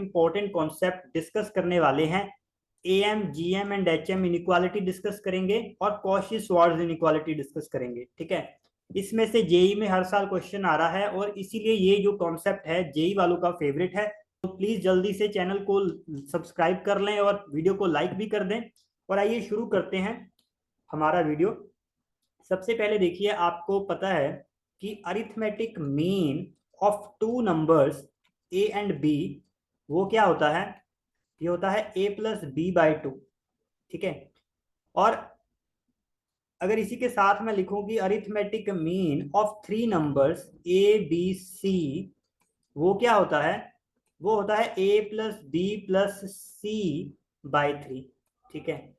Important concept discuss करने वाले हैं। Am GM and HM inequality discuss करेंगे और कॉशी-श्वार्ट्ज इनइक्वालिटी डिस्कस करेंगे। ठीक है, इसमें से जेई में हर साल क्वेश्चन आ रहा है और इसीलिए ये जो कॉन्सेप्ट है जेई वालों का फेवरेट है। तो प्लीज जल्दी से चैनल को सब्सक्राइब कर लें और वीडियो को लाइक भी कर दें। और आइए शुरू करते हैं हमारा वीडियो। सबसे पहले देखिए, आपको पता है कि arithmetic mean of two numbers A and B वो क्या होता है? ये होता है a plus B by two. ठीक है, और अगर इसी के साथ मैं लिखूं कि arithmetic mean of three numbers a b c वो क्या होता है? वो होता है a plus B plus C by three. ठीक है,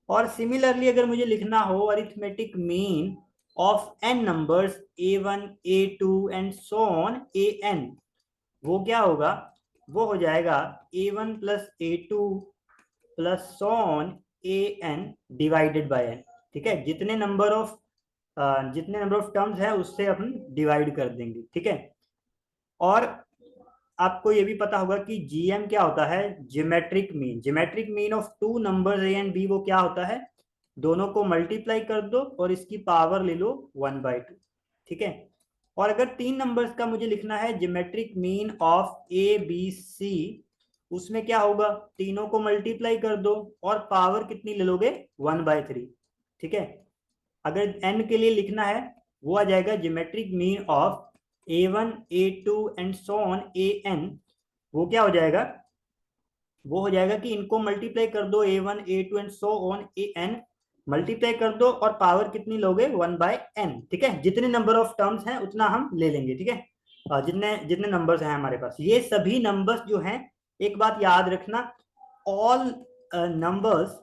और सिमिलरली अगर मुझे लिखना हो arithmetic mean of N numbers a1 a2 and so on an, वो क्या होगा? वो हो जाएगा a1 plus a2 plus so on an divided by n। ठीक है, जितने नंबर ऑफ टर्म्स है उससे अपन डिवाइड कर देंगे। ठीक है, और आपको ये भी पता होगा कि जीएम क्या होता है? Geometric mean. Geometric mean of two numbers A and B वो क्या होता है? दोनों को मल्टीप्लाई कर दो और इसकी पावर ले लो 1/2। ठीक है, और अगर तीन नंबर्स का मुझे लिखना है geometric mean of A B C, उसमें क्या होगा? तीनों को मल्टीप्लाई कर दो और पावर कितनी ले लोगे? 1/3। ठीक है, अगर एन के लिए लिखना है वो आ जाएगा geometric mean of a1 a2 and so on an। वो क्या हो जाएगा? वो हो जाएगा कि इनको मल्टीप्लाई कर दो a1 a2 and so on an, multiply कर दो और पावर कितनी लोगे? 1/n। ठीक है, जितने नंबर ऑफ टर्म्स हैं उतना हम ले लेंगे। ठीक है, जितने जितने नंबर्स हैं हमारे पास, ये सभी नंबर्स जो हैं, एक बात याद रखना, ऑल नंबर्स,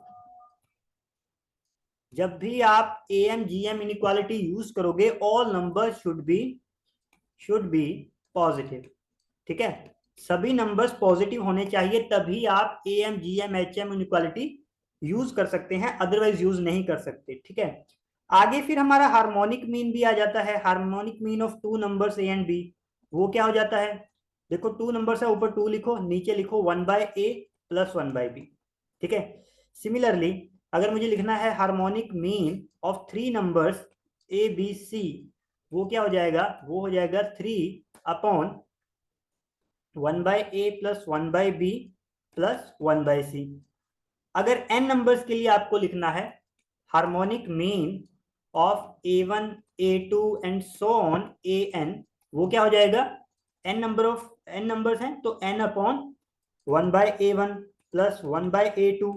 जब भी आप एम जीएम इनइक्वालिटी यूज करोगे all numbers should be positive. ठीक है, सभी नंबर्स पॉजिटिव होने चाहिए, तभी आप M GM HM inequality use कर सकते हैं, अदरवाइज यूज नहीं कर सकते। ठीक है, आगे फिर हमारा हार्मोनिक मीन भी आ जाता है। Harmonic mean of two numbers A and B वो क्या हो जाता है? देखो, टू नंबर्स है, ऊपर टू लिखो, नीचे लिखो 1/a प्लस 1/b। ठीक है, सिमिलरली अगर मुझे लिखना है harmonic mean of three numbers A B C, वो क्या हो जाएगा? वो हो जाएगा 3/, 1/a plus 1/b plus 1/c। अगर n नंबर्स के लिए आपको लिखना है harmonic mean of a1 a2 and so on an, वो क्या हो जाएगा? n नंबर्स हैं तो n/1/a1 plus 1/a2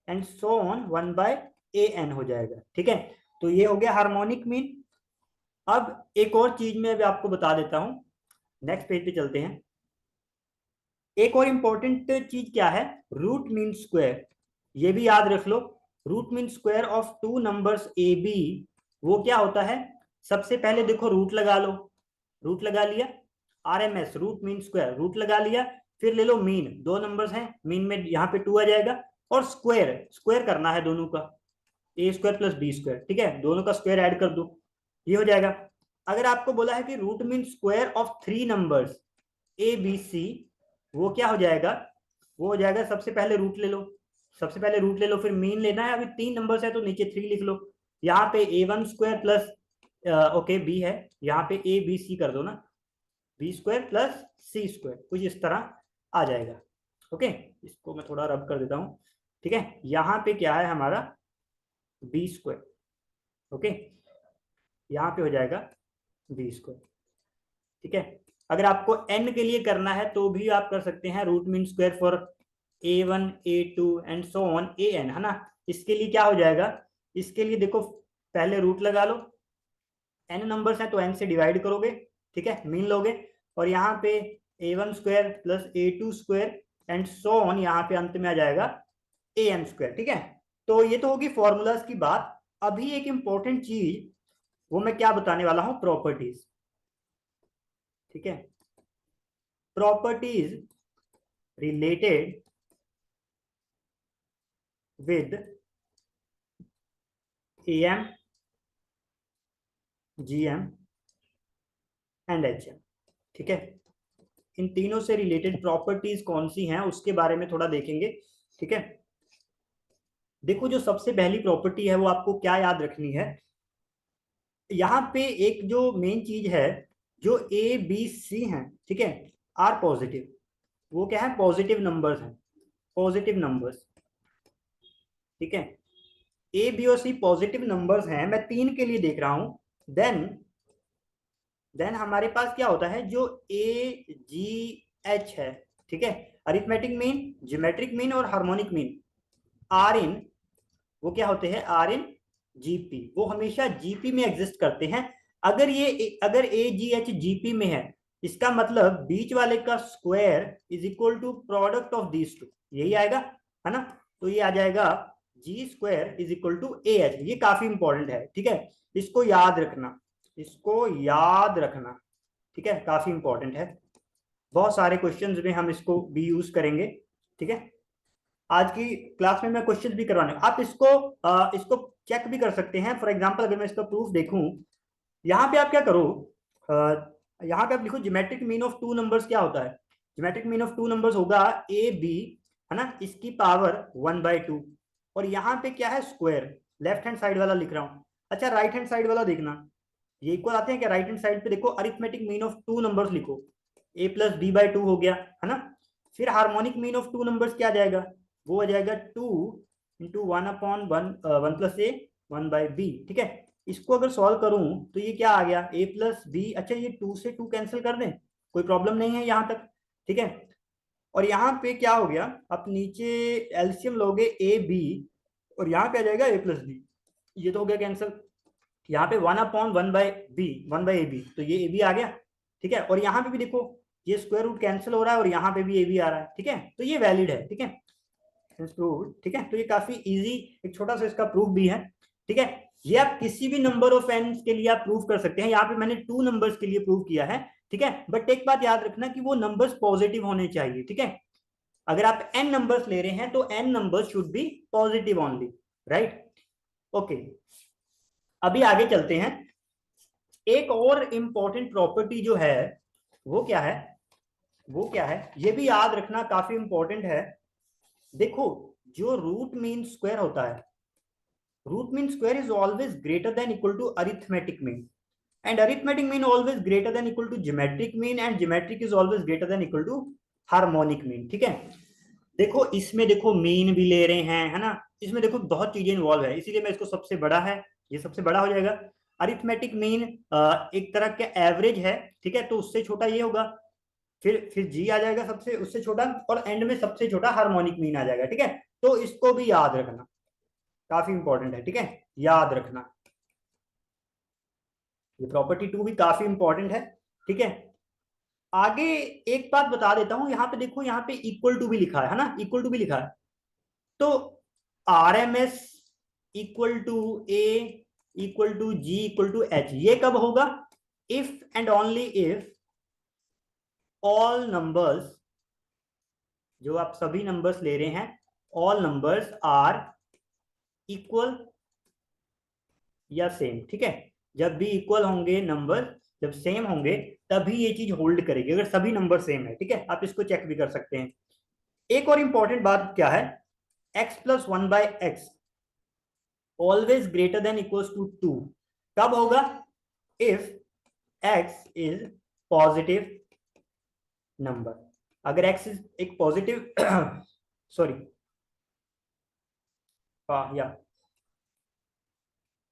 and so on 1/an हो जाएगा। ठीक है, तो ये हो गया हार्मोनिक मीन। अब एक और चीज मैं अभी आपको बता देता हूं, नेक्स्ट पेज पे चलते हैं। एक और इंपॉर्टेंट चीज क्या है? Root mean square. ये भी याद रख लो, root mean square of two numbers A B वो क्या होता है? सबसे पहले देखो, रूट लगा लो, रूट लगा लिया, RMS root mean square, root लगा लिया, फिर ले लो मीन, दो नंबर्स हैं, मीन में यहाँ पे 2 आ जाएगा, और स्क्वायर स्क्वायर करना है दोनों का, ए स्क्वायर प्लस बी स्क्वायर। ठीक है, दोनों का स्क्वायर ऐड कर दो, ये हो जाएगा। अगर आपको बोला है कि root mean square of three numbers A B C, वो क्या हो जाएगा? वो हो जाएगा, सबसे पहले रूट ले लो, सबसे पहले रूट ले लो, फिर मीन लेना है। अभी तीन नंबर्स है तो नीचे 3 लिख लो, यहाँ पे a1 square plus okay B है, यहाँ पे ए बी सी कर दो ना, B square plus C square, कुछ इस तरह आ जाएगा। ओके, इसको मैं थोड़ा रब कर देता हूँ। ठीक है, यहाँ पे क्या है हमारा? B square. ओके, यहाँ पे हो जाएगा बी स्क्वायर। ठीक है, अगर आपको n के लिए करना है तो भी आप कर सकते हैं, root mean square for a1 a2 and so on an, है ना। इसके लिए क्या हो जाएगा? इसके लिए देखो, पहले रूट लगा लो, n नंबर्स हैं तो n से डिवाइड करोगे, ठीक है, मीन लोगे, और यहाँ पे a1 square plus a2 square and so on, यहाँ पे अंत में आ जाएगा an स्क्वायर। ठीक है, तो ये तो होगी फॉर्मूलाज की बात। अभी एक इंपॉर्टेंट चीज, वो मैं क्या बताने वाला हूं? प्रॉपर्टीज। ठीक है, properties related with AM, GM and HM। ठीक है, इन तीनों से रिलेटेड प्रॉपर्टीज कौन सी हैं उसके बारे में थोड़ा देखेंगे। ठीक है, देखो जो सबसे पहली प्रॉपर्टी है वो आपको क्या याद रखनी है। यहाँ पे एक जो मेन चीज है, जो ए बी सी हैं, ठीक है, आर पॉजिटिव, वो क्या है, पॉजिटिव नंबर्स हैं, पॉजिटिव नंबर्स। ठीक है, ए बी और सी पॉजिटिव नंबर्स हैं, मैं 3 के लिए देख रहा हूं। देन हमारे पास क्या होता है, जो ए जी एच है, ठीक है, अरिथमेटिक मीन, ज्योमेट्रिक मीन और हार्मोनिक मीन, आर इन, वो क्या होते हैं, आर इन जीपी, वो हमेशा जीपी में एग्जिस्ट करते हैं। अगर ए जी एच जीपी में है, इसका मतलब बीच वाले का square is equal to product of these two, यही आएगा, है ना। तो ये आ जाएगा G square is equal to A H, ये काफी इंपॉर्टेंट है, ठीक है, इसको याद रखना, इसको याद रखना, ठीक है, काफी इंपॉर्टेंट है। बहुत सारे क्वेश्चंस में हम इसको भी यूज करेंगे। ठीक है, आज की क्लास में मैं क्वेश्चन भी करवाने, आप इसको चेक भी कर सकते हैं। फॉर एग्जांपल अगर मैं इसका प्रूफ देखूं, यहाँ पे आप क्या करो, यहाँ पे आप लिखो geometric mean of two numbers क्या होता है। Geometric mean of two numbers होगा ए बी, है ना, इसकी पावर 1/2, और यहाँ पे क्या है, स्क्वायर, लेफ्ट हैंड साइड वाला लिख रहा हूँ। अच्छा, राइट हैंड साइड वाला देखना, ये इक्वल आते हैं क्या, राइट हैंड साइड पे देखो, arithmetic mean of two numbers लिखो, a प्लस b/2 हो गया, है ना। फिर harmonic mean of two numbers क्या आ जाएगा, वो आ जाएगा 2 इंटू 1/1, 1 प्लस ए 1/b। ठीक है, इसको अगर सॉल्व करूं तो ये क्या आ गया, a प्लस बी, अच्छा ये 2 से 2 कैंसिल कर दें, कोई प्रॉब्लम नहीं है यहाँ तक। ठीक है, और यहाँ पे क्या हो गया, आप नीचे एलसीएम लोगे ए बी, और यहाँ पे आ जाएगा a प्लस बी, ये तो हो गया कैंसिल। यहाँ पे 1/1/b, 1/ab, तो ये ए बी आ गया। ठीक है, और यहाँ पे भी देखो ये स्क्वायर रूट कैंसिल हो रहा है, और यहाँ पे भी ए बी आ रहा है। ठीक है, तो ये वैलिड है। ठीक है, ठीक है, तो ये काफी इजी, एक छोटा सा इसका प्रूफ भी है। ठीक है, ये आप किसी भी नंबर ऑफ एन के लिए आप प्रूफ कर सकते हैं, यहाँ पे मैंने 2 नंबर्स के लिए प्रूव किया है। ठीक है, बट एक बात याद रखना कि वो नंबर्स पॉजिटिव होने चाहिए। ठीक है, अगर आप n नंबर्स ले रहे हैं तो n numbers should be positive only, right. Okay, अभी आगे चलते हैं। एक और इंपॉर्टेंट प्रॉपर्टी जो है वो क्या है, वो क्या है, ये भी याद रखना काफी इंपॉर्टेंट है। देखो, जो रूट मीन स्क्वायर होता है, root mean square is always greater than equal to arithmetic mean, and arithmetic mean always greater than equal to geometric mean, and geometric is always greater than equal to harmonic mean. ठीक है, देखो इसमें देखो mean भी ले रहे हैं, है ना, इसमें देखो बहुत चीजें इन्वॉल्व है, इसीलिए मैं इसको सबसे बड़ा है, ये सबसे बड़ा हो जाएगा। अरिथमेटिक मीन एक तरह का एवरेज है, ठीक है, तो उससे छोटा ये होगा, फिर जी आ जाएगा सबसे उससे छोटा, और एंड में सबसे छोटा हार्मोनिक मीन आ जाएगा। ठीक है, तो इसको भी याद रखना, काफी इंपॉर्टेंट है। ठीक है, याद रखना, ये प्रॉपर्टी 2 भी काफी इंपॉर्टेंट है। ठीक है, आगे एक बात बता देता हूं, यहाँ पे देखो, यहाँ पे इक्वल टू भी लिखा है ना, इक्वल टू भी लिखा है, तो R M S equal to A equal to G equal to H, ये कब होगा, if and only if all numbers, जो आप सभी नंबर्स ले रहे हैं, ऑल नंबर्स आर इक्वल या सेम। ठीक है, जब भी इक्वल होंगे नंबर, जब सेम होंगे, तभी ये चीज होल्ड करेगी, अगर सभी नंबर सेम है। ठीक है, आप इसको चेक भी कर सकते हैं। एक और इंपॉर्टेंट बात क्या है, x plus 1/x always greater than equals to 2, कब होगा, if x is positive number, अगर x इज एक पॉजिटिव सॉरी या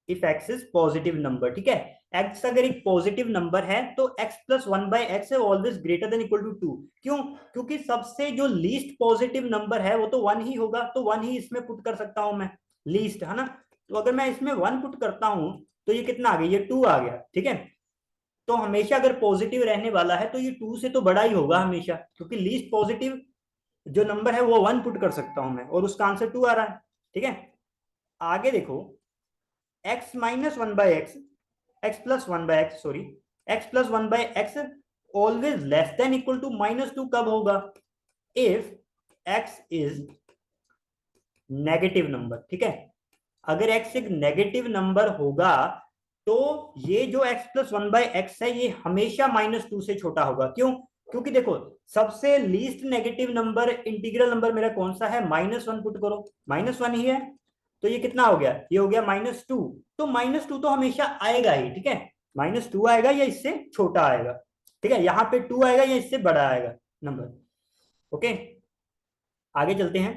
if x is positive number. ठीक है, x अगर एक पॉजिटिव नंबर है तो x प्लस 1/x है always greater than equal to 2, क्यों, क्योंकि सबसे जो लीस्ट पॉजिटिव नंबर है वो तो 1 ही होगा, तो 1 ही इसमें पुट कर सकता हूं मैं, लीस्ट, है ना। तो अगर मैं इसमें 1 पुट करता हूं तो ये कितना आ गया, ये 2 आ गया। ठीक है, तो हमेशा अगर पॉजिटिव रहने वाला है तो ये 2 से तो बड़ा ही होगा हमेशा, क्योंकि लीस्ट पॉजिटिव जो नंबर है वो 1 पुट कर सकता हूं मैं, और उसका आंसर 2 आ रहा है। ठीक है, आगे देखो, x minus 1/x, x plus 1/x, sorry, x plus 1/x always less than equal to -2 कब होगा, if x is negative number. ठीक है, अगर x एक नेगेटिव नंबर होगा तो ये जो x प्लस 1/x है ये हमेशा -2 से छोटा होगा, क्यों, क्योंकि देखो सबसे least negative number integral number मेरा कौन सा है, -1 पुट करो, -1 ही है। तो ये कितना हो गया, ये हो गया -2। तो -2 तो हमेशा आएगा ही, ठीक है, -2 आएगा या इससे छोटा आएगा, ठीक है, यहाँ पे 2 आएगा या इससे बड़ा आएगा नंबर। ओके, आगे चलते हैं।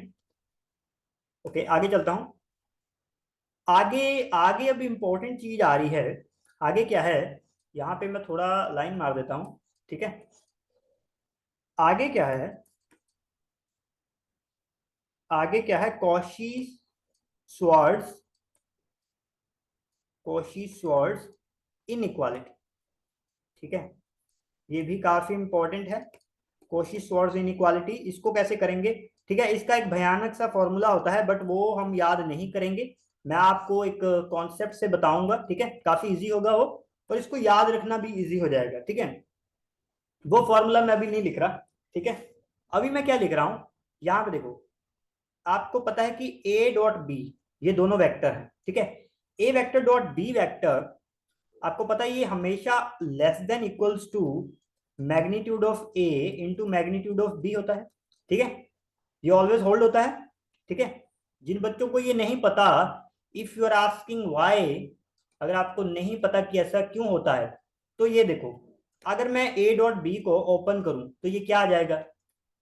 ओके, आगे चलता हूं। आगे आगे अब इंपॉर्टेंट चीज आ रही है। आगे क्या है, यहाँ पे मैं थोड़ा लाइन मार देता हूँ, ठीक है। आगे क्या है, आगे क्या है, Cauchy Schwarz, Cauchy Schwarz inequality, ठीक है, ये भी काफी इंपॉर्टेंट है। कॉशी श्वार्ट्ज इनइक्वालिटी, इसको कैसे करेंगे, ठीक है, इसका एक भयानक सा फॉर्मूला होता है बट वो हम याद नहीं करेंगे। मैं आपको एक कॉन्सेप्ट से बताऊंगा, ठीक है, काफी इजी होगा वो, और इसको याद रखना भी इजी हो जाएगा, ठीक है। वो फॉर्मूला मैं अभी नहीं लिख रहा, ठीक है। अभी मैं क्या लिख रहा हूं, यहां पे देखो, आपको पता है कि ए डॉट बी, ये दोनों वेक्टर हैं, ठीक है। A vector dot B vector, आपको पता है ये हमेशा less than equals to magnitude of A into magnitude of B होता है, ठीक है, ये ऑलवेज होल्ड होता है, ठीक है। जिन बच्चों को ये नहीं पता, if you are asking why, अगर आपको नहीं पता कि ऐसा क्यों होता है, तो ये देखो, अगर मैं ए डॉट बी को ओपन करूं तो ये क्या आ जाएगा,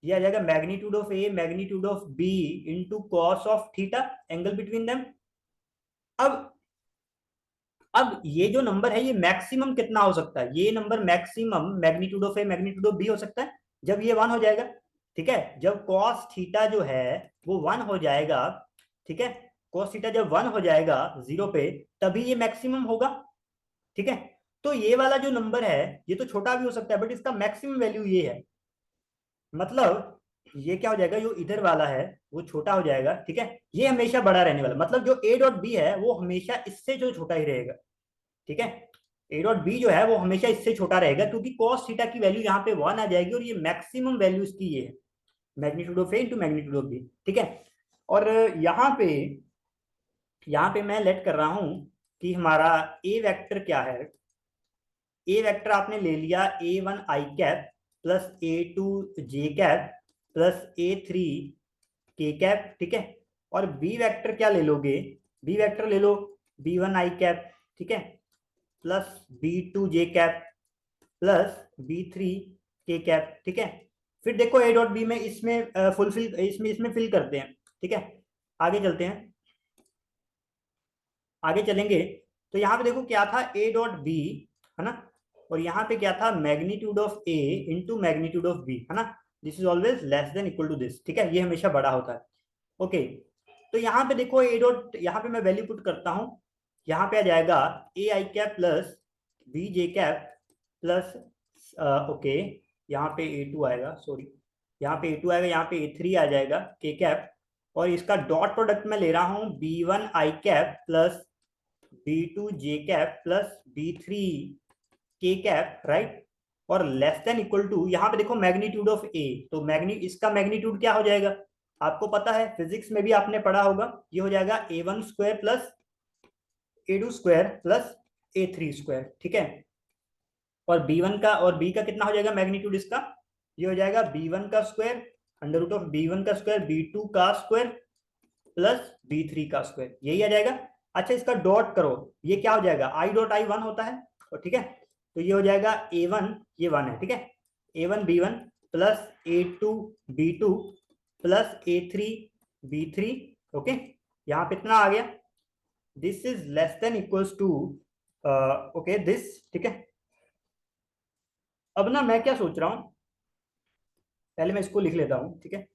ये आ जाएगा magnitude of A magnitude of B into cos of theta, angle between them. अब अब ये जो नंबर है ये मैक्सिमम कितना हो सकता है, ये number maximum magnitude of A magnitude of B हो सकता है जब ये 1 हो जाएगा, ठीक है, जब कॉस थीटा जो है वो 1 हो जाएगा, ठीक है, कॉस थीटा जब 1 हो जाएगा 0 पे, तभी ये मैक्सिमम होगा, ठीक है। तो ये वाला जो नंबर है ये तो छोटा भी हो सकता है बट इसका मैक्सिमम वैल्यू ये है, मतलब ये क्या हो जाएगा, जो इधर वाला है वो छोटा हो जाएगा, ठीक है, ये हमेशा बड़ा रहने वाला, मतलब जो ए डॉट बी है वो हमेशा इससे जो छोटा ही रहेगा, ठीक है, ए डॉट बी जो है वो हमेशा इससे छोटा रहेगा क्योंकि कॉस थीटा की वैल्यू यहाँ पे 1 आ जाएगी और ये मैक्सिमम वैल्यू इसकी ये है, magnitude of A into magnitude of B, ठीक है। और यहाँ पे मैं लेट कर रहा हूं कि हमारा ए वेक्टर क्या है, ए वेक्टर आपने ले लिया A1 आई कैप प्लस A2 जे कैप प्लस A3 के कैप, ठीक है, और बी वेक्टर क्या ले लोगे, बी वेक्टर ले लो B1 आई कैप, ठीक है, प्लस B2 जे कैप प्लस B3 के कैप, ठीक है। फिर देखो ए डॉट बी में इसमें फुलफिल इसमें फिल करते हैं, ठीक है। आगे चलते हैं, आगे चलेंगे, तो यहाँ पे देखो क्या था, ए डॉट बी, है ना, और यहाँ पे क्या था, magnitude of A into magnitude of B, है ना, this is always less than equal to this, ठीक है, ये हमेशा बड़ा होता है। ओके, तो यहाँ पे देखो ए डॉट, यहाँ पे मैं वैल्यू पुट करता हूँ, यहाँ पे आ जाएगा A I cap plus B J cap plus, okay, यहाँ पे A2 आएगा, सॉरी, यहाँ पे A2 आएगा, यहाँ पे A3 आ जाएगा के कैप, और इसका डॉट प्रोडक्ट मैं ले रहा हूँ B1 आई कैप प्लस B2 जे कैप प्लस B3 के कैप, राइट, और लेस देन इक्वल टू, यहाँ पे देखो मैग्नीट्यूड ऑफ ए, तो इसका मैग्नीट्यूड क्या हो जाएगा, आपको पता है फिजिक्स में भी आपने पढ़ा होगा, ये हो जाएगा A1 square plus A2 square plus A3 square, ठीक है। और B1 का और B का कितना हो जाएगा मैग्नीट्यूड इसका, ये हो जाएगा B1 का square under root of B1 का स्क्वायर B2 का स्क्वायर प्लस B3 का स्क्वायर, यही आ जाएगा। अच्छा, इसका डॉट करो, ये क्या हो जाएगा, I डॉट I 1 होता है, और ठीक है, तो ये हो जाएगा A1, ये 1 है, ठीक है, A1 B1 plus A2 B2 plus A3 B3, okay, यहाँ पे इतना आ गया, this is less than equals to, okay this, ठीक है। अब ना मैं क्या सोच रहा हूँ, पहले मैं इसको लिख लेता हूँ, ठीक है,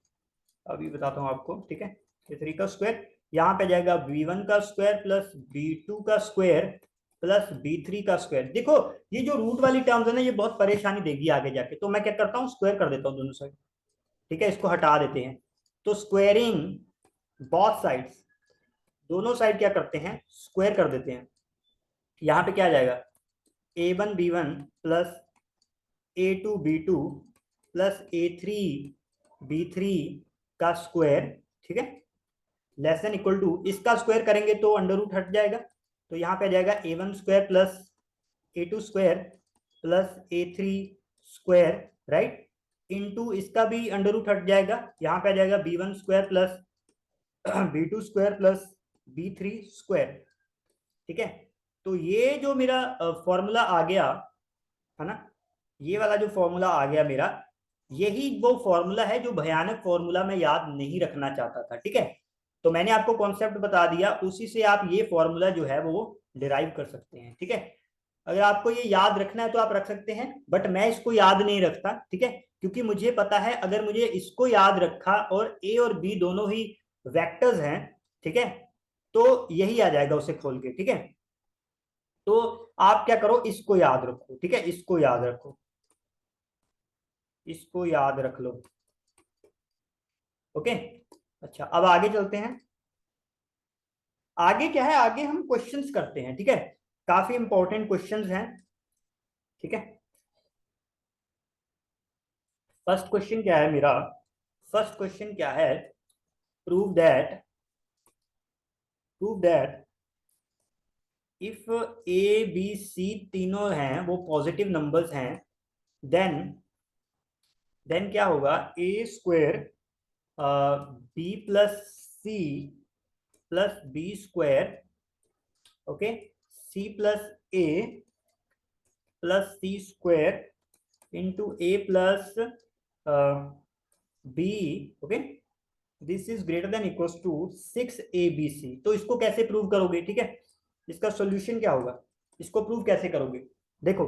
अभी बताता हूँ आपको, ठीक है, A3 का स्क्वायर, यहाँ पे जाएगा B1 का स्क्वायर प्लस B2 का स्क्वायर प्लस B3 का स्क्वायर। देखो ये जो रूट वाली टर्म्स है ना ये बहुत परेशानी देगी आगे जाके, तो मैं क्या करता हूँ स्क्वायर कर देता हूँ दोनों साइड, ठीक है, इसको हटा देते हैं, तो स्क्वायरिंग बोथ साइड्स, दोनों साइड क्या करते हैं स्क्वायर कर देते हैं। यहाँ पे क्या आ जाएगा, A1 B1 plus A2 B2 plus A3 B3 का स्क्वायर, ठीक है, लेस देन इक्वल टू, इसका स्क्वायर करेंगे तो अंडर रूट हट जाएगा, तो यहाँ पे आ जाएगा A1 square plus A2 square plus A3 square, right, into इसका भी अंडर रूट हट जाएगा, यहाँ पे आ जाएगा b1 square plus b2 square plus b3 square. ठीक है, तो ये जो मेरा फॉर्मूला आ गया है ना, ये वाला जो फॉर्मूला आ गया मेरा, यही वो फॉर्मूला है जो भयानक फॉर्मूला मैं याद नहीं रखना चाहता था। ठीक है, तो मैंने आपको कॉन्सेप्ट बता दिया, उसी से आप ये फॉर्मूला जो है वो डिराइव कर सकते हैं। ठीक है, अगर आपको ये याद रखना है तो आप रख सकते हैं, बट मैं इसको याद नहीं रखता। ठीक है, क्योंकि मुझे पता है अगर मुझे इसको याद रखा और ए और बी दोनों ही वेक्टर्स हैं, ठीक है, तो यही आ जाएगा उसे खोल के। ठीक है, तो आप क्या करो, इसको याद रखो। ठीक है, इसको याद रखो, इसको याद रख लो। ओके, अच्छा अब आगे चलते हैं। आगे क्या है, आगे हम क्वेश्चंस करते हैं। ठीक है, काफी इंपॉर्टेंट क्वेश्चंस हैं। ठीक है, फर्स्ट क्वेश्चन क्या है मेरा, फर्स्ट क्वेश्चन क्या है, prove that, prove that if A B C तीनों हैं वो पॉजिटिव नंबर्स हैं, देन देन क्या होगा, A square B plus C plus B square, okay, C plus A plus C square into A plus B, okay, this is greater than equals to 6abc। तो इसको कैसे prove करोगे? ठीक है, इसका सॉल्यूशन क्या होगा, इसको प्रूव कैसे करोगे? देखो,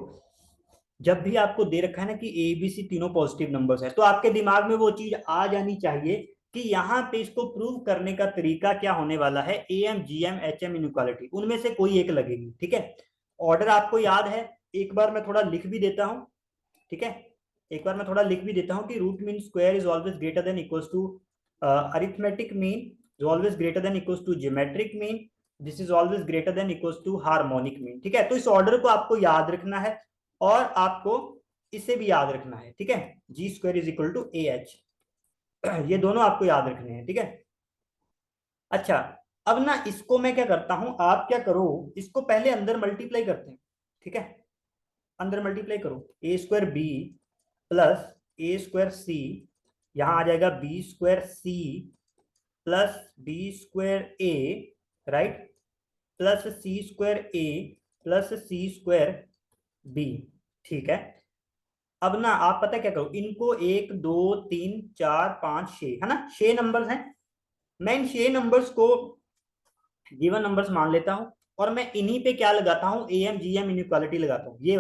जब भी आपको दे रखा है ना कि ए बी सी तीनों पॉजिटिव नंबर्स है, तो आपके दिमाग में वो चीज आ जानी चाहिए कि यहाँ पे इसको प्रूव करने का तरीका क्या होने वाला है, A M G M H M inequality, उनमें से कोई एक लगेगी। ठीक है, ऑर्डर आपको याद है, एक बार मैं थोड़ा लिख भी देता हूँ। ठीक है, एक बार मैं थोड़ा लिख भी देता हूँ कि root mean square is always greater than equals to arithmetic mean, is always greater than equals to geometric mean, this is always greater than equals to harmonic mean. ठीक है, तो इस ऑर्डर को आपको याद रखना है और आपको इसे भी याद रखना है। ठीक है, G square is equal to A H, ये दोनों आपको याद रखने हैं। ठीक है, अच्छा अब ना इसको मैं क्या करता हूं, आप क्या करो, इसको पहले अंदर मल्टीप्लाई करते हैं। ठीक है, अंदर मल्टीप्लाई करो, A square B plus A square C, यहां आ जाएगा B square C plus B square A, right, plus C square A plus C square B. ठीक है, अब ना आप पता क्या करो, इनको 1 2 3 4 5 6 है ना, 6 नंबर्स हैं, मैं इन 6 नंबर्स को गिवन नंबर्स मान लेता हूं और मैं इन्हीं पे क्या लगाता हूं, A M G M inequality लगाता हूं, ये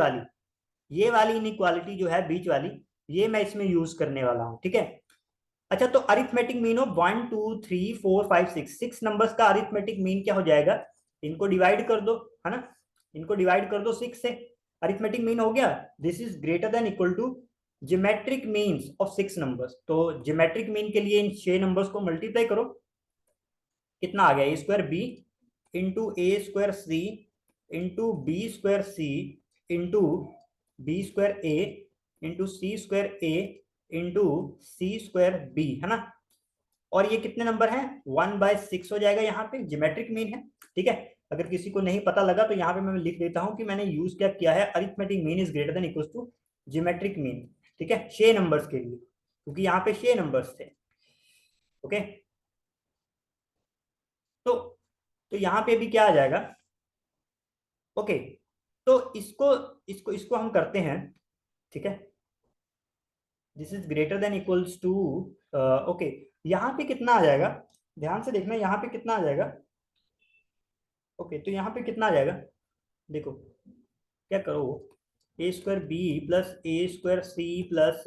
वाली इनइक्वालिटी जो है बीच वाली, ये मैं इसमें यूज करने वाला हूं। ठीक है, अच्छा तो अरिथमेटिक मीन ऑफ 1 2 3 4 5 6, 6 नंबर्स का अरिथमेटिक मीन क्या हो जाएगा, इनको डिवाइड कर दो, है ना, इनको डिवाइड कर दो 6 से, अरिथमेटिक मीन हो गया, this is greater than equal to geometric means of 6 numbers. तो ज्योमेट्रिक मीन के लिए इन 6 नंबर्स को मल्टीप्लाई करो, कितना आ गया, ए square B into A square C into B square C into B square A into C square A into C square B, है ना, और ये कितने नंबर हैं, 1/6 हो जाएगा, यहाँ पे ज्योमेट्रिक मीन है। ठीक है, अगर किसी को नहीं पता लगा तो यहाँ पे मैं लिख देता हूँ कि मैंने यूज क्या किया है, arithmetic mean is greater than equal to geometric mean. ठीक है, 6 नंबर्स के लिए, क्योंकि यहाँ पे 6 नंबर्स थे। ओके, तो यहाँ पे भी क्या आ जाएगा, ओके, तो इसको इसको इसको हम करते हैं। ठीक है, this is greater than equals to, okay, यहाँ पे कितना आ जाएगा, ध्यान से देखना यहाँ पे कितना आ जाएगा। ओके, तो यहाँ पे कितना आ जाएगा, देखो क्या करो, A square B plus A square C plus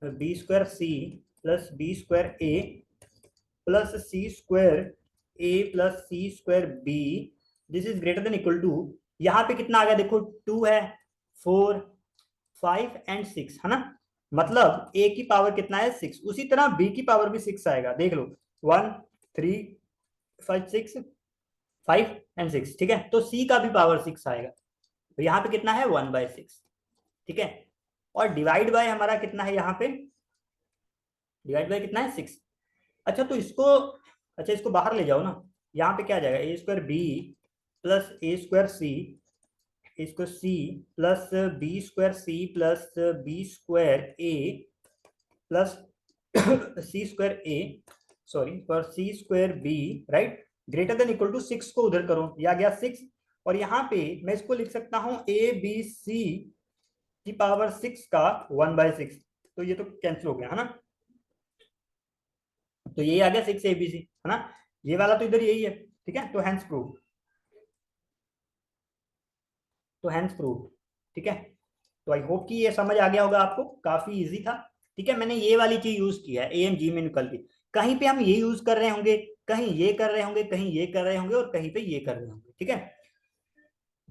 B square C plus B square A plus C square A plus C square B, this is greater than equal to, यहाँ पे कितना आ गया देखो, 2 है, 4 5 एंड 6, है ना, मतलब a की पावर कितना है, 6, उसी तरह b की पावर भी 6 आएगा, देख लो, 1 3 5 6 5 एंड 6। ठीक है, तो c का भी पावर 6 आएगा, तो यहाँ पे कितना है, 1/6। ठीक है, और डिवाइड बाय हमारा कितना है, यहाँ पे डिवाइड बाय कितना है, 6। अच्छा तो इसको, अच्छा इसको बाहर ले जाओ ना, यहाँ पे क्या आ जाएगा, A square B plus A square C, A square C plus B square C plus B square A plus C square A, sorry for C square B, right, greater than equal to 6 को उधर करो, ये आ गया 6। और यहाँ पे मैं इसको लिख सकता हूँ ए बी सी की पावर 6 का 1/6, तो ये तो कैंसिल हो गया है ना, तो ये आ गया 6 ABC है ना, ये वाला तो इधर यही है, ठीक है, तो हैंस प्रूव, तो हैंस प्रूव, ठीक है। तो आई होप कि ये समझ आ गया होगा आपको, काफी इजी था, ठीक है। मैंने ये वाली चीज यूज किया है AMG में निकल के, कहीं पे हम ये यूज कर रहे होंगे, कहीं ये कर रहे होंगे, कहीं ये कर रहे होंगे, और कहीं पे ये कर रहे होंगे, ठीक है।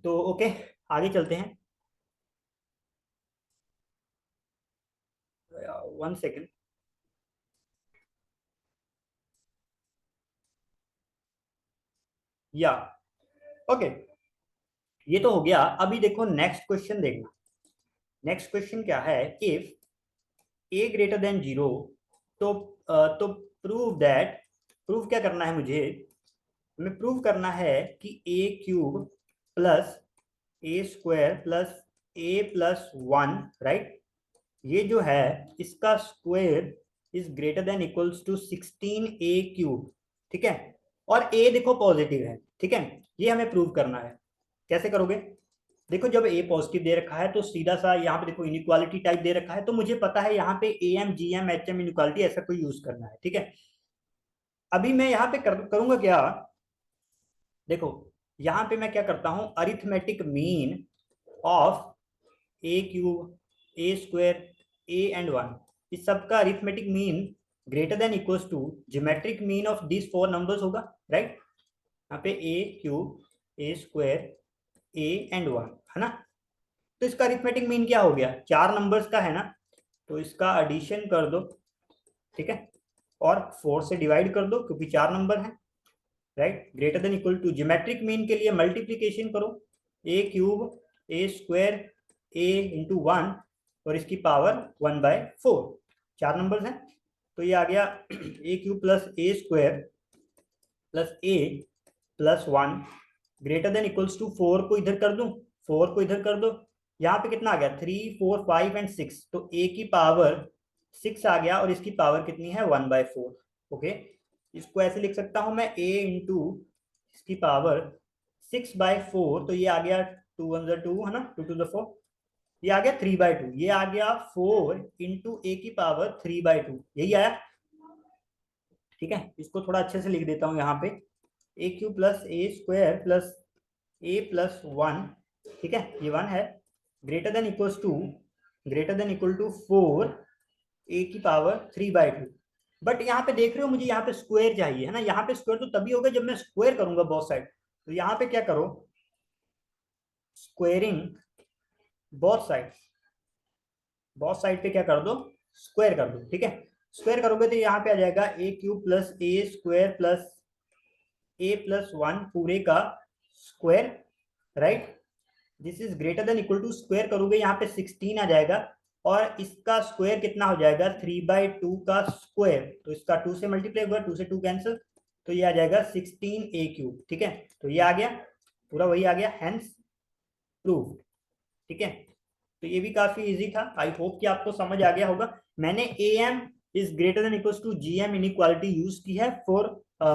तो ओके, आगे चलते हैं। 1 सेकेंड। या ओके, ये तो हो गया। अभी देखो नेक्स्ट क्वेश्चन देखना, नेक्स्ट क्वेश्चन क्या है, इफ ए ग्रेटर देन 0, तो तो प्रूव दैट, प्रूव क्या करना है मुझे, हमें प्रूव करना है कि A cube plus A square plus A plus 1, right, ये जो है इसका square is greater than equals to 16a cube, ठीक है। और ए देखो पॉजिटिव है, ठीक है, ये हमें प्रूव करना है। कैसे करोगे, देखो जब ए पॉजिटिव दे रखा है तो सीधा सा यहाँ पे देखो इनइक्वालिटी टाइप दे रखा है, तो मुझे पता है यहाँ पे AMGM HM इनइक्वालिटी ऐसा कोई यूज करना है, ठीक है। अभी मैं यहाँ पे करूंगा क्या, देखो यहाँ पे मैं क्या करता हूँ, arithmetic mean of A cube A square A and 1, इस सब का arithmetic mean greater than equals to geometric mean of this 4 numbers होगा, राइट। यहाँ पे A cube A square A and 1 है ना, तो इसका अरिथमेटिक मीन क्या हो गया, 4 नंबर्स का है ना, तो इसका एडिशन कर दो, ठीक है, और 4 से डिवाइड कर दो क्योंकि 4 नंबर है, right. Greater than equal to geometric mean के लिए मल्टीप्लीकेशन करो, A cube A square A into 1 और इसकी पावर 1/4, 4 नंबर्स हैं, तो ये आ गया A cube plus A square plus A plus 1 greater than equals to 4 को इधर कर दूं, 4 को इधर कर दो, यहाँ पे कितना आ गया 3 4 5 एंड 6, तो ए की पावर 6 आ गया और इसकी पावर कितनी है 1/4, ओके। इसको ऐसे लिख सकता हूं मैं ए इंटू इसकी पावर 6/4, तो ये आ गया 2 1 2 है ना, 2 2 4, ये आ गया 3/2, ये आ गया 4 इंटू ए की पावर 3/2, यही आया, ठीक है। इसको थोड़ा अच्छे से लिख देता हूँ यहाँ पे, A cube plus A square plus A plus 1, ठीक है, ये 1 है, greater than equals to, greater than equal to 4 A की पावर 3/2। बट यहाँ पे देख रहे हो मुझे यहाँ पे स्क्वायर चाहिए है ना, यहाँ पे स्क्वायर तो तभी होगा जब मैं स्क्वायर करूंगा बोथ साइड, तो यहाँ पे क्या करो, squaring both side, both side पे क्या कर दो, स्क्वायर कर दो, ठीक है। स्क्वायर करोगे तो यहाँ पे आ जाएगा A cube plus A square plus A plus 1 पूरे का square, right, this is greater than equal to, square करोगे यहाँ पे 16 आ जाएगा, और इसका स्क्वायर कितना हो जाएगा 3/2 का स्क्वायर, तो इसका 2 से मल्टीप्लाई होगा, 2 से 2 कैंसिल, तो ये आ जाएगा 16a क्यूब, ठीक है। तो ये आ गया पूरा वही आ गया, हेंस प्रूव, ठीक है। तो ये भी काफी इजी था, आई होप कि आपको समझ आ गया होगा। मैंने AM is greater than equals to GM inequality use की है फॉर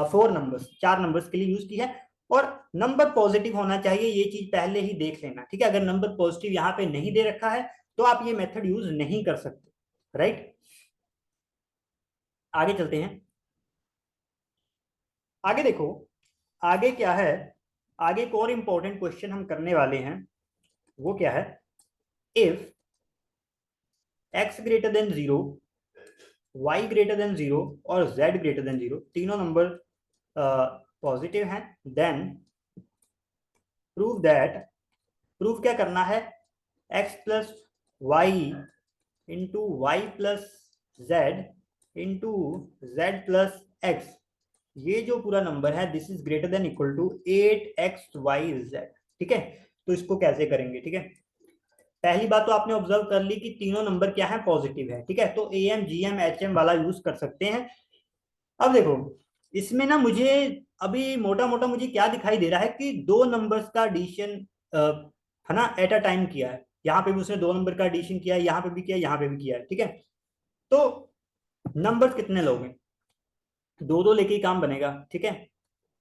4 नंबर्स, 4 नंबर्स के लिए यूज की है, और नंबर पॉजिटिव होना चाहिए, ये चीज पहले ही देख लेना, ठीक है। अगर नंबर पॉजिटिव यहाँ पे नहीं दे रखा है तो आप ये मेथड यूज नहीं कर सकते, राइट। आगे चलते हैं, आगे देखो, आगे क्या है, आगे एक और इंपॉर्टेंट क्वेश्चन हम करने वाले हैं, वो क्या है, if x greater than 0, y greater than 0 और z ग्रेटर देन 0, तीनों नंबर पॉजिटिव हैं, देन प्रूव दैट, प्रूव क्या करना है, x plus Y into Y plus Z into Z plus X, ये जो पूरा नंबर है this is greater than equal to 8xyz, ठीक है। तो इसको कैसे करेंगे, ठीक है। पहली बात तो आपने ऑब्जर्व कर ली कि तीनों नंबर क्या है, पॉजिटिव है, ठीक है, तो AMGM HM वाला यूज कर सकते हैं। अब देखो इसमें ना मुझे अभी मोटा मोटा मुझे क्या दिखाई दे रहा है कि दो नंबर्स का एडिशन है ना एट अ टाइम किया है, यहाँ पे भी उसने दो नंबर का एडिशन किया है, यहाँ पे भी किया है, यहाँ पे भी किया है, ठीक है। तो नंबर्स कितने लोगे, दो दो लेके ही काम बनेगा, ठीक है।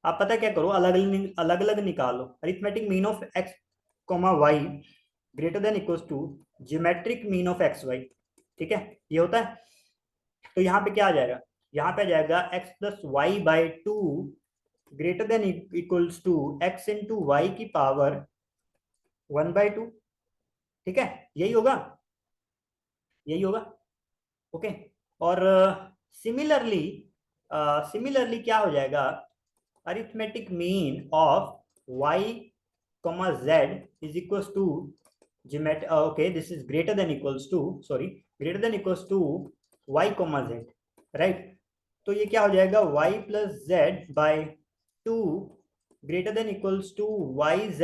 आप पता क्या करो, अलग अलग निकालो। Arithmetic mean of X comma Y greater than equals to geometric mean of x Y, ठीक है, ये होता है। तो यहाँ पे क्या आ जाएगा, यहाँ पे आ जाएगा x plus Y by two greater than equals to X into Y की पावर 1/2, ठीक है, यही होगा, यही होगा, ओके। और सिमिलरली सिमिलरली क्या हो जाएगा, arithmetic mean of y comma z is equals to okay, this is greater than equals to, sorry, greater than equals to y comma z, right। तो ये क्या हो जाएगा, y plus z by 2 greater than equals to yz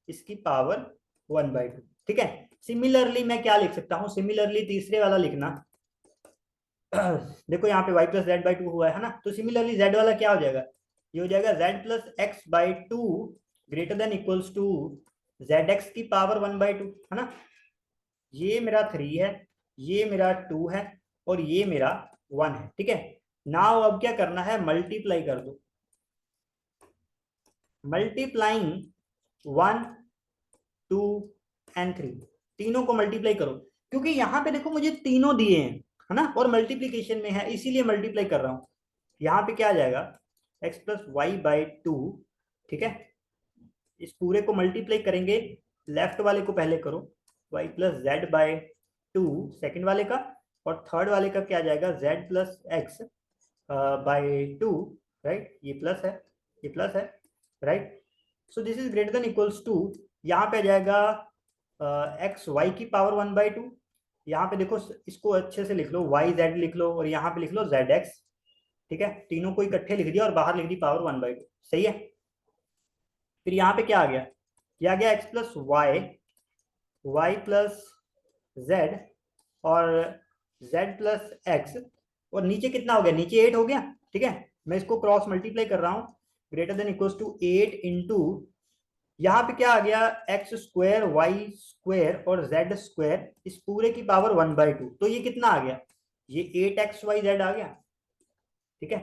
इसकी power 1/2, ठीक है। Similarly मैं क्या लिख सकता हूँ, सिमिलरली तीसरे वाला लिखना देखो यहाँ पे y plus Z by to हुआ है ना, तो सिमिलरली z वाला क्या हो जाएगा, ये हो जाएगा z plus X by two greater than equals to Z X की पावर 1/2, है ना। ये मेरा 3 है, ये मेरा 2 है, और ये मेरा 1 है, ठीक है। नाउ अब क्या करना है, मल्टीप्लाई कर दो, मल्टीप्लाइंग 1 2 एंड 3, तीनों को मल्टीप्लाई करो, क्योंकि यहाँ पे देखो मुझे तीनों दिए हैं, है ना, और मल्टीप्लीकेशन में है, इसीलिए मल्टीप्लाई कर रहा हूँ। यहाँ पे क्या आ जाएगा, x plus Y by two, ठीक है, इस पूरे को मल्टीप्लाई करेंगे, लेफ्ट वाले को पहले करो, Y plus Z by two second वाले का, और थर्ड वाले का क्या आ जाएगा, Z plus X by two, right, ये प्लस है, ये प्लस है, right. So this is greater than equals to, यहाँ पे आ जाएगा एक्स वाई की पावर 1/2, यहाँ पे देखो इसको अच्छे से लिख लो, वाई जेड लिख लो, और यहाँ पे लिख लो जेड एक्स, ठीक है, तीनों को इकट्ठे लिख दिया और बाहर लिख दी पावर 1/2, सही है। फिर यहाँ पे क्या आ गया, क्या आ गया, x plus Y, Y plus Z, और जेड प्लस एक्स, और नीचे कितना हो गया, नीचे 8 हो गया, ठीक है। मैं इसको क्रॉस मल्टीप्लाई कर रहा हूँ, greater than equals to 8 into, यहाँ पे क्या आ गया, एक्स स्क्वायर वाई स्क्वायर और जेड स्क्वायर इस पूरे की पावर 1/2, तो ये कितना आ गया, ये 8xyz आ गया, ठीक है,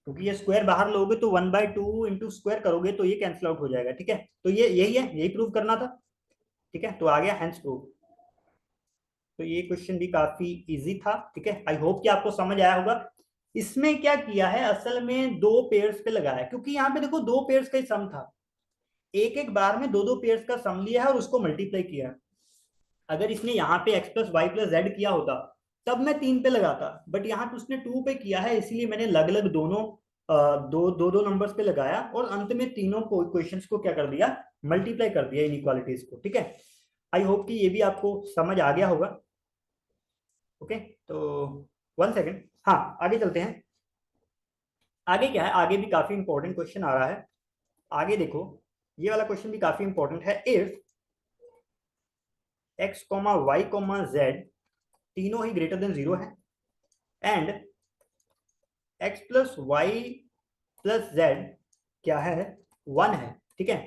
क्योंकि ये स्क्वायर बाहर लोगे तो 1/2 इंटू स्क्वायर करोगे तो ये कैंसिल आउट हो जाएगा, ठीक है। तो ये यही है, यही प्रूव करना था, ठीक है, तो आ गया हैंस प्रूव। तो ये क्वेश्चन भी काफी इजी था, ठीक है, आई होप कि आपको समझ आया होगा। इसमें क्या किया है, असल में दो पेयर्स पे लगाया है, क्योंकि यहाँ पे देखो दो पेयर्स का ही सम था, एक एक बार में दो दो पेयर्स का सम लिया है और उसको मल्टीप्लाई किया है। अगर इसने यहाँ पे X plus Y plus Z किया होता तब मैं 3 पे लगाता, बट यहाँ पे उसने 2 पे किया है, इसलिए मैंने अलग अलग दोनों दो नंबर्स पे लगाया, और अंत में तीनों को क्वेश्चंस को क्या कर दिया, मल्टीप्लाई कर दिया इनइक्वालिटीज को, ठीक है। आई होप कि ये भी आपको समझ आ गया होगा, ओके। तो 1 सेकेंड, हाँ आगे चलते हैं। आगे क्या है, आगे भी काफी इंपॉर्टेंट क्वेश्चन आ रहा है, आगे देखो, ये वाला क्वेश्चन भी काफी इंपॉर्टेंट है। If X comma Y comma Z तीनों ही ग्रेटर देन 0 है, and X plus Y plus Z क्या है, 1 है, ठीक है।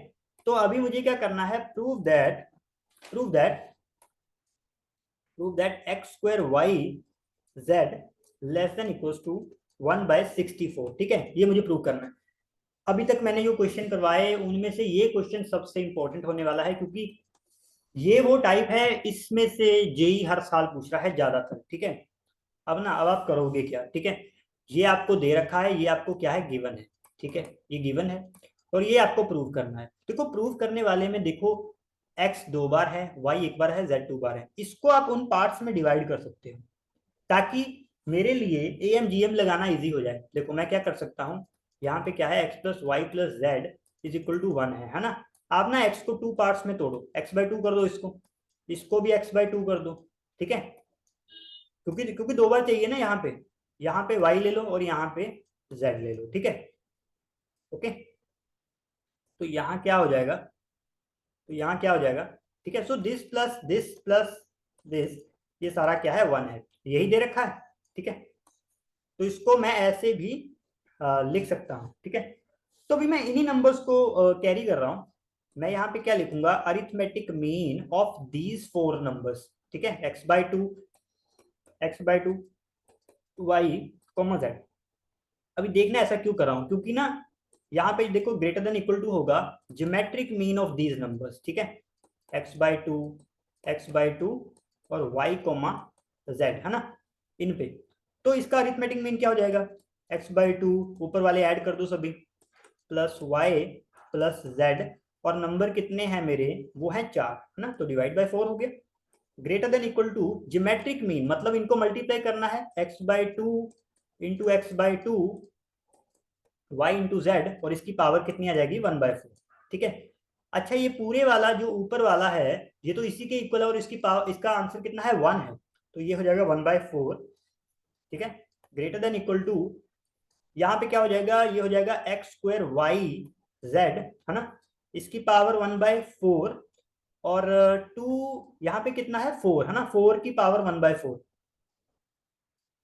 तो अभी मुझे क्या करना है, prove that prove that prove that X square Y Z less than equals to 1/64, ठीक है, ये मुझे प्रूव करना है। अभी तक मैंने जो क्वेश्चन करवाए उनमें से ये क्वेश्चन सबसे इंपॉर्टेंट होने वाला है, क्योंकि ये वो टाइप है, इसमें से जेई हर साल पूछ रहा है ज्यादातर, ठीक है। अब ना, अब आप करोगे क्या, ठीक है, ये आपको दे रखा है, ये आपको क्या है, गिवन है, ठीक है, ये गिवन है, और ये आपको प्रूव करना है। देखो प्रूव करने वाले में देखो, x 2 बार है, y 1 बार है, z 2 बार है, इसको आप उन पार्ट्स में डिवाइड कर सकते हो, ताकि मेरे लिए एम जी एम लगाना इजी हो जाए। देखो मैं क्या कर सकता हूँ, यहाँ पे क्या है, x plus Y plus Z is equal to 1 है ना। आप ना x को 2 पार्ट्स में तोड़ो, x/2 कर दो, इसको इसको भी x/2 कर दो, ठीक है, क्योंकि क्योंकि 2 बार चाहिए ना, यहाँ पे y ले लो और यहाँ पे z ले लो, ठीक है, ओके। तो यहाँ क्या हो जाएगा, तो यहाँ क्या हो जाएगा, ठीक है। So this plus this plus this, ये सारा क्या है, 1 है, यही दे रखा है, ठीक है। तो इसको मैं ऐसे भी लिख सकता हूँ, ठीक है। तो अभी मैं इन्हीं नंबर्स को कैरी कर रहा हूँ। मैं यहाँ पे क्या लिखूंगा, arithmetic mean of these 4 numbers, ठीक है, x/2 x/2 Y comma Z. अभी देखना ऐसा क्यों कर रहा हूं, क्योंकि ना यहाँ पे देखो ग्रेटर देन इक्वल टू होगा geometric mean of these numbers, ठीक है, x/2, x/2 और y कोमा जेड, है ना, इन पे। तो इसका अरिथमेटिक मीन क्या हो जाएगा, x/2 ऊपर वाले ऐड कर दो सभी, प्लस y प्लस z, और नंबर कितने हैं मेरे, वो है 4, है ना, तो डिवाइड बाय 4 हो गया। Greater than equal to geometric mean मतलब इनको मल्टीप्लाई करना है, x/2 into x/2 y into Z, और इसकी पावर कितनी आ जाएगी 1/4, ठीक है। अच्छा ये पूरे वाला जो ऊपर वाला है ये तो इसी के इक्वल है, और इसकी पावर, इसका आंसर कितना है 1 है, तो ये हो जाएगा 1/4, ठीक है। ग्रेटर देन इक्वल टू यहाँ पे क्या हो जाएगा, ये हो जाएगा x² y z, है ना, इसकी पावर 1/4, और 2 यहाँ पे कितना है 4, है ना, 4 की पावर 1/4।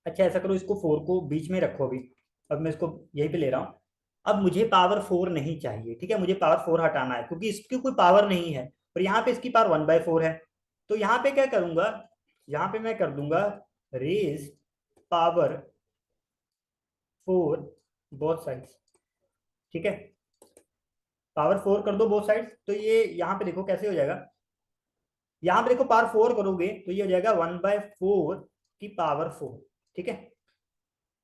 अच्छा ऐसा करो, इसको 4 को बीच में रखो अभी, अब मैं इसको यहीं पे ले रहा हूँ। अब मुझे पावर 4 नहीं चाहिए, ठीक है, मुझे पावर 4 हटाना है क्योंकि इसकी कोई पावर नहीं है, और यहाँ पे इसकी पावर 1/4 है। तो यहाँ पे क्या करूंगा, यहाँ पे मैं कर दूंगा रेज पावर 4 बोथ साइड्स, ठीक है, पावर 4 कर दो बोथ साइड्स। तो ये यहाँ पे देखो कैसे हो जाएगा, यहाँ पे देखो पावर 4 करोगे तो ये हो जाएगा 1/4 की पावर 4, ठीक है,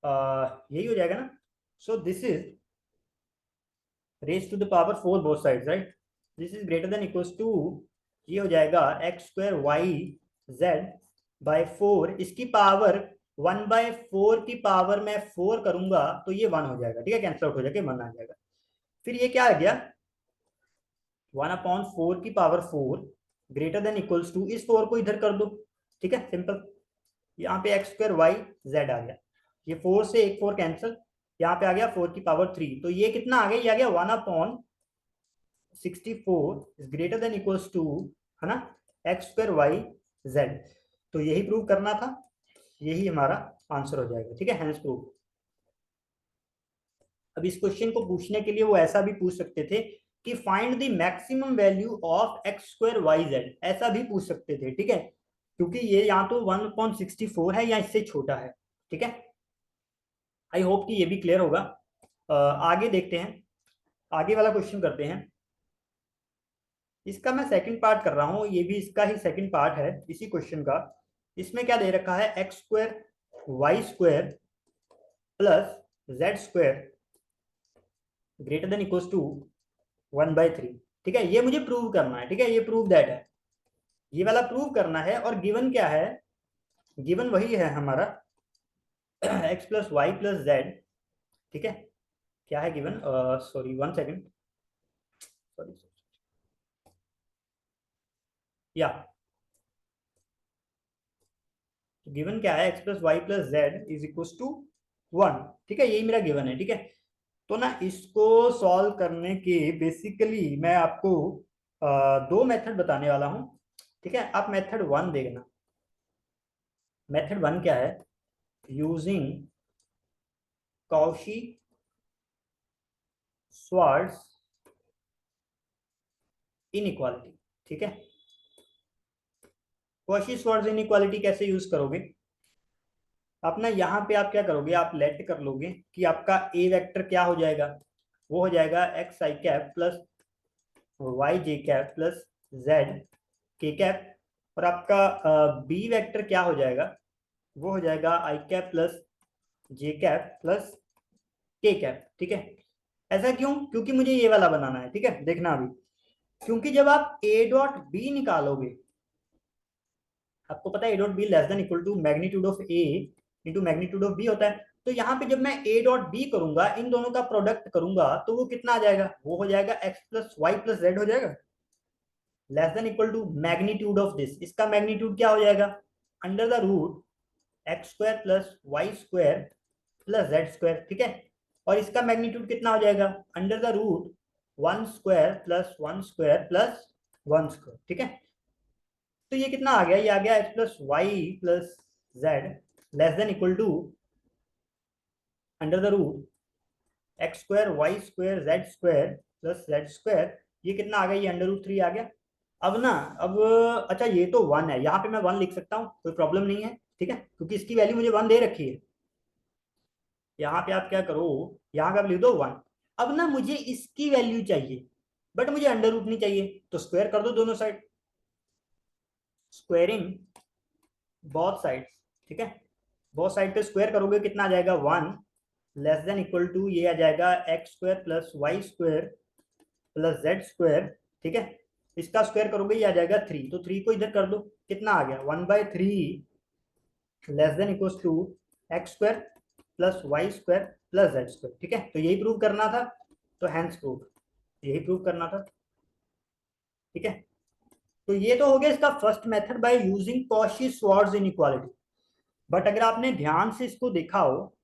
यही हो जाएगा ना। So this is raise to the power 4 both sides, right, this is greater than equals to, ये हो जाएगा x² y z बाय 4, इसकी पावर 1/4 की पावर मैं 4 करूंगा तो ये 1 हो जाएगा, ठीक है, कैंसिल आउट हो जाएगा, 1 आ जाएगा। फिर ये क्या आ गया, 1/4 की power 4 greater than equals to, इस 4 को इधर कर दो, ठीक है, सिंपल, यहाँ पे x² y z आ गया, ये 4 से एक 4 कैंसिल, यहाँ पे आ गया 4 की पावर 3, तो ये कितना आ गया, ये आ गया 1/64 is greater than equals to, है ना, x² y z। तो यही प्रूव करना था, यही हमारा आंसर हो जाएगा, ठीक है, हेंस प्रूव। अब इस क्वेश्चन को पूछने के लिए वो ऐसा भी पूछ सकते थे कि find the maximum value of x² yz, ऐसा भी पूछ सकते थे, ठीक है, क्योंकि ये यहाँ तो 1/64 है या इससे छोटा है, ठीक है। आई होप कि ये भी क्लियर होगा। आगे देखते हैं, आगे वाला क्वेश्चन करते हैं। इसका मैं सेकंड पार्ट कर रहा हूँ, ये भी इसका ही सेकंड पार्ट है इसी क्वेश्चन का। इसमें क्या दे रखा है, x² y² plus z² greater than equals to 1/3, ठीक है, ये मुझे प्रूव करना है, ठीक है, ये प्रूव दैट है, ये वाला प्रूव करना है। और गिवन क्या है, गिवन वही है हमारा x plus Y plus Z, ठीक है, क्या है गिवन, सॉरी 1 सेकेंड, सॉरी, या गिवन क्या है, x plus Y plus Z is equal to 1, ठीक है, यही मेरा गिवन है, ठीक है। तो ना इसको सॉल्व करने के बेसिकली मैं आपको दो मेथड बताने वाला हूँ, ठीक है। आप मेथड 1 देखना, मेथड 1 क्या है, यूजिंग कॉशी श्वार्ट्ज इनइक्वालिटी, ठीक है। कॉशी श्वार्ट्ज इनइक्वालिटी कैसे यूज करोगे, आप ना यहाँ पे आप क्या करोगे, आप लेट कर लोगे कि आपका ए वेक्टर क्या हो जाएगा, वो हो जाएगा एक्स आई कैप प्लस वाई जे कैप प्लस जेड के कैप, और आपका बी वेक्टर क्या हो जाएगा, वो हो जाएगा आई कैप प्लस जे कैप प्लस के कैप, ठीक है। ऐसा क्यों, क्योंकि मुझे ये वाला बनाना है, ठीक है, देखना अभी, क्योंकि जब आप ए डॉट बी निकालोगे, आपको पता है A dot B less than equal to magnitude of A into magnitude of B होता है। तो यहाँ पे जब मैं ए डॉट बी करूंगा, इन दोनों का प्रोडक्ट करूंगा, तो वो कितना आ जाएगा, वो हो जाएगा x plus Y plus z हो जाएगा, less than equal to magnitude of this, इसका मैग्नीट्यूड क्या हो जाएगा, under the root x² plus y² plus z², ठीक है, और इसका मैग्नीट्यूड कितना हो जाएगा, under the root 1² plus 1² plus 1², ठीक है। तो ये कितना आ गया, ये आ गया x plus Y plus z less than equal to under the root x² y² z² plus z², ये कितना आ गया, ये अंडर रूट 3 आ गया। अब ना, अब अच्छा ये तो 1 है, यहाँ पे मैं 1 लिख सकता हूँ, कोई प्रॉब्लम नहीं है, ठीक है, क्योंकि इसकी वैल्यू मुझे 1 दे रखी है। यहाँ पे आप क्या करो, यहाँ पे आप लिख दो 1। अब ना मुझे इसकी वैल्यू चाहिए बट मुझे अंडर रूट नहीं चाहिए, तो स्क्वायर कर दो दोनों साइड, स्क्वायरिंग बोथ साइड। ठीक है, बोथ साइड पे स्क्वायर करोगे कितना आ जाएगा 1 लेस देन इक्वल टू ये आ जाएगा x square plus y square plus z square. ठीक है, इसका स्क्वायर करोगे ये आ जाएगा 3, तो 3 को इधर कर दो, कितना आ गया 1/3 less than equal to x square plus y square plus z square. ठीक है, तो यही प्रूव करना था, तो हैंस प्रूव, यही प्रूव करना था। ठीक है, तो ये तो हो गया इसका first method by using Cauchy-Schwarz inequality. But अगर आपने ध्यान से इसको देखा हो,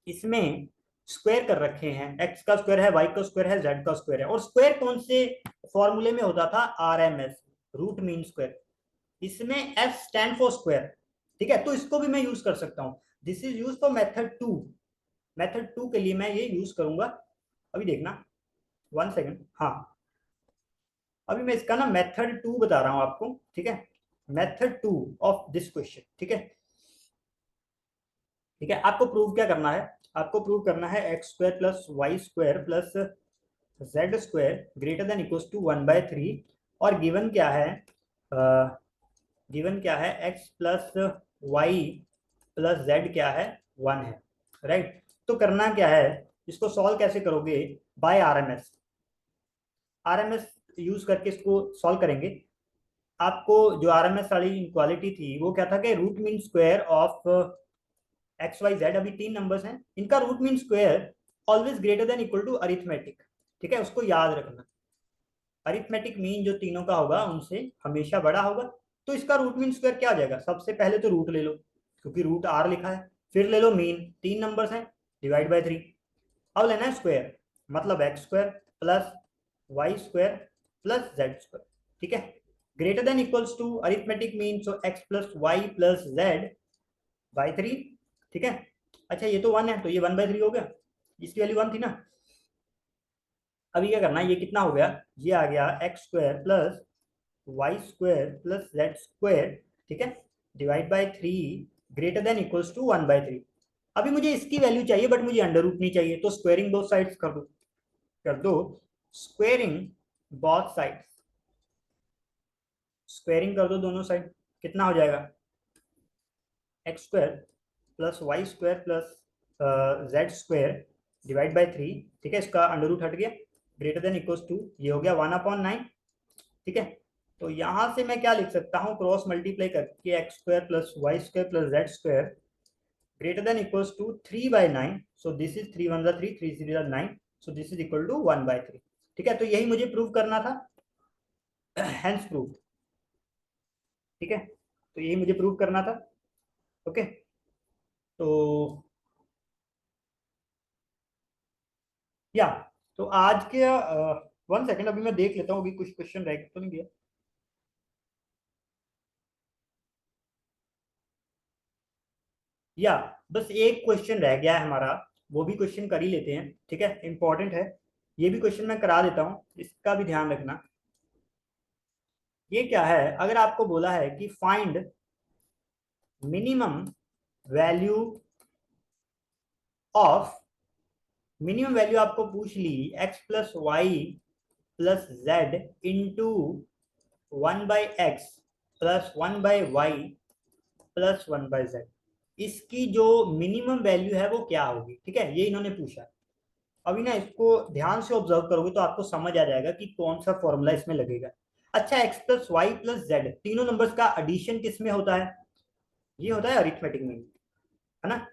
इसमें स्क्वायर कर रखे हैं, एक्स का स्क्वायर है, वाई का स्क्वायर है, जेड का स्क्वायर है, और स्क्वायर कौन से फॉर्मूले में होता था, आरएमएस, रूट मीन स्क्वायर। इसमें एस स्टैंड फॉर स्क्वायर। ठीक है, तो इसको भी मैं यूज कर सकता हूं, this is use for method 2। Method 2 के लिए मैं ये यूज करूंगा, अभी देखना 1 सेकेंड। हाँ, अभी मैं इसका ना मेथड 2 बता रहा हूं आपको। ठीक है, मेथड 2 ऑफ दिस क्वेश्चन। ठीक है, ठीक है, आपको प्रूव क्या करना है, आपको प्रूव करना है x square plus y square plus z square greater than equals to 1/3, और गिवन क्या है, गिवन क्या है x plus Y plus Z क्या है 1 है, राइट। तो करना क्या है, इसको सॉल्व कैसे करोगे, बाय आरएमएस। आरएमएस यूज करके इसको सॉल्व करेंगे। आपको जो आरएमएस वाली इनक्वालिटी थी वो क्या था कि root mean square of x y z, अभी 3 नंबर्स हैं, इनका root mean square always greater than equal to arithmetic. ठीक है, उसको याद रखना, अरिथमेटिक मीन जो तीनों का होगा उनसे हमेशा बड़ा होगा। तो इसका रूट मीन स्क्वायर क्या आ जाएगा, सबसे पहले तो रूट ले लो क्योंकि रूट आर लिखा है, फिर ले लो मीन, 3 नंबर्स हैं, डिवाइड बाय 3। अब लेना है स्क्वायर, मतलब x square plus y square plus z square. ठीक है, greater than equals to arithmetic mean, so x plus Y plus Z by 3। ठीक है, अच्छा ये तो 1 है तो ये 1/3 हो गया, इसकी वैल्यू 1 थी ना। अभी क्या करना है, ये कितना हो गया, ये आ गया x square plus y square plus z square. ठीक है, divide by 3 greater than equals to 1/3। अभी मुझे इसकी वैल्यू चाहिए बट मुझे अंडर रूट नहीं चाहिए, तो स्क्वायरिंग बोथ साइड्स कर दो, कर दो स्क्वायरिंग बोथ साइड्स, स्क्वायरिंग कर दो दोनों साइड, कितना हो जाएगा x square plus y square plus z square divide by 3। ठीक है, इसका अंडर रूट हट गया, ग्रेटर देन इक्वल्स टू, ये हो गया 1/9। ठीक है, तो यहां से मैं क्या लिख सकता हूँ, क्रॉस मल्टीप्लाई करके x square plus y square plus z square greater than equals to 3/9, so this is 3 1 3 3 0 9, so this is equal to 1/3। ठीक है, तो यही मुझे प्रूव करना था, हैंस प्रूव। ठीक है, तो यही मुझे प्रूव करना था। ओके, तो या तो आज के 1 सेकेंड, अभी मैं देख लेता हूँ अभी कुछ क्वेश्चन रह तो नहीं गया। या बस एक क्वेश्चन रह गया है हमारा, वो भी क्वेश्चन कर ही लेते हैं। ठीक है, इंपॉर्टेंट है, ये भी क्वेश्चन मैं करा देता हूँ, इसका भी ध्यान रखना। ये क्या है, अगर आपको बोला है कि find minimum value of, minimum value आपको पूछ ली X plus Y plus Z into 1/x plus 1/y plus 1/z, इसकी जो मिनिमम वैल्यू है वो क्या होगी। ठीक है, ये इन्होंने पूछा। अभी ना इसको ध्यान से ऑब्जर्व करोगे तो आपको समझ आ जाएगा कि कौन सा फॉर्मूला इसमें लगेगा। अच्छा, x plus Y plus z, तीनों नंबर्स का एडिशन किस में होता है, ये होता है अरिथमेटिक मीन, है ना।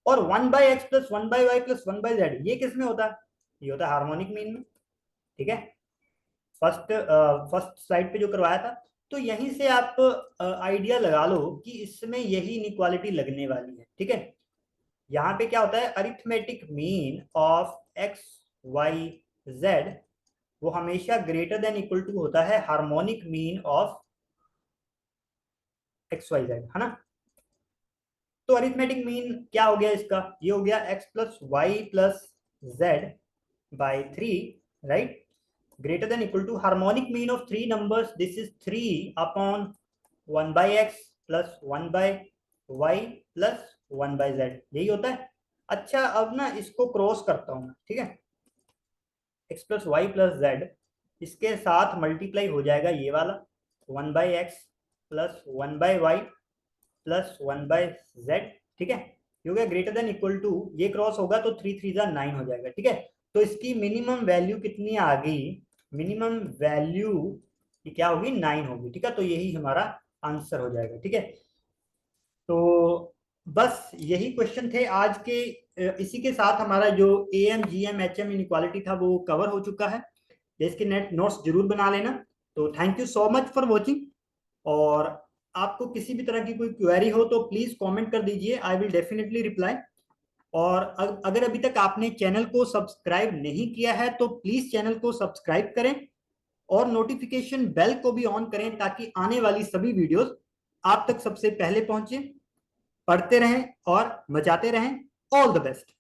और 1/x plus 1/y plus 1/z ये किस में होता है, ये होता है हार्मोनिक मीन में। ठीक है, फर्स्ट फर्स्ट स्लाइड पे जो करवाया था, तो यहीं से आप आइडिया लगा लो कि इसमें यही इनइक्वालिटी लगने वाली है। ठीक है, यहाँ पे क्या होता है, arithmetic mean of x y z वो हमेशा ग्रेटर देन इक्वल टू होता है harmonic mean of x y z, है ना। तो अरिथमेटिक मीन क्या हो गया इसका, ये हो गया x plus Y plus Z by 3, right, greater than equal to harmonic mean of 3 numbers, this is 3 upon 1/x plus 1/y plus 1/z, यही होता है। अच्छा, अब ना इसको क्रॉस करता हूँ मैं, ठीक है। x plus Y plus z, इसके साथ मल्टीप्लाई हो जाएगा ये वाला 1/x plus 1/y plus 1/z, ठीक है। ये हो गया ग्रेटर देन इक्वल टू, ये क्रॉस होगा तो 3 3 9 हो जाएगा, ठीक है। तो इसकी मिनिमम वैल्यू कितनी आ गई, मिनिमम वैल्यू ये क्या होगी, 9 होगी, ठीक है। तो यही हमारा आंसर हो जाएगा, ठीक है। तो बस यही क्वेश्चन थे आज के। इसी के साथ हमारा जो AM GM HM इनइक्वालिटी था वो कवर हो चुका है। इसके नेट नोट्स जरूर बना लेना। तो thank you so much for watching. और आपको किसी भी तरह की कोई क्वेरी हो तो प्लीज कमेंट कर दीजिए, आई विल डेफिनेटली रिप्लाई। और अगर अभी तक आपने चैनल को सब्सक्राइब नहीं किया है तो प्लीज चैनल को सब्सक्राइब करें और नोटिफिकेशन बेल को भी ऑन करें ताकि आने वाली सभी वीडियोस आप तक सबसे पहले पहुंचे। पढ़ते रहें और मचाते रहें। All the best.